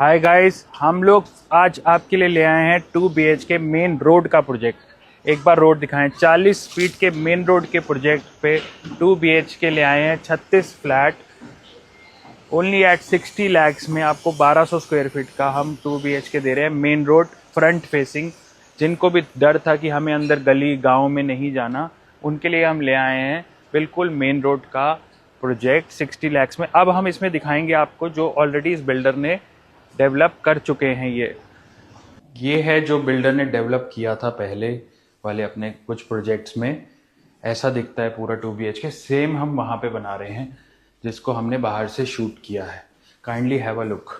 Hi guys, हम लोग आज आपके लिए ले आए हैं 2 BHK मेन रोड का प्रोजेक्ट। एक बार रोड दिखाएं। 40 फीट के मेन रोड के प्रोजेक्ट पे 2 BHK ले आए हैं। 36 फ्लैट ओनली एट 60 लैक्स में आपको 1200 स्क्वायर फीट का हम 2 BHK दे रहे हैं। Main road front facing. जिनको भी डर था कि हमें अंदर गली गांव में नहीं जाना, उनके लिए हम ले आए हैं बिल्कुल मेन रोड का प्रोजेक्ट 60 लैक्स में। अब हम इसमें दिखाएंगे आपको जो ऑलरेडी इस बिल्डर ने डेवलप कर चुके हैं। ये है जो बिल्डर ने डेवलप किया था पहले वाले अपने कुछ प्रोजेक्ट्स में। ऐसा दिखता है पूरा 2 BHK। सेम हम वहाँ पे बना रहे हैं जिसको हमने बाहर से शूट किया है। Kindly have a look.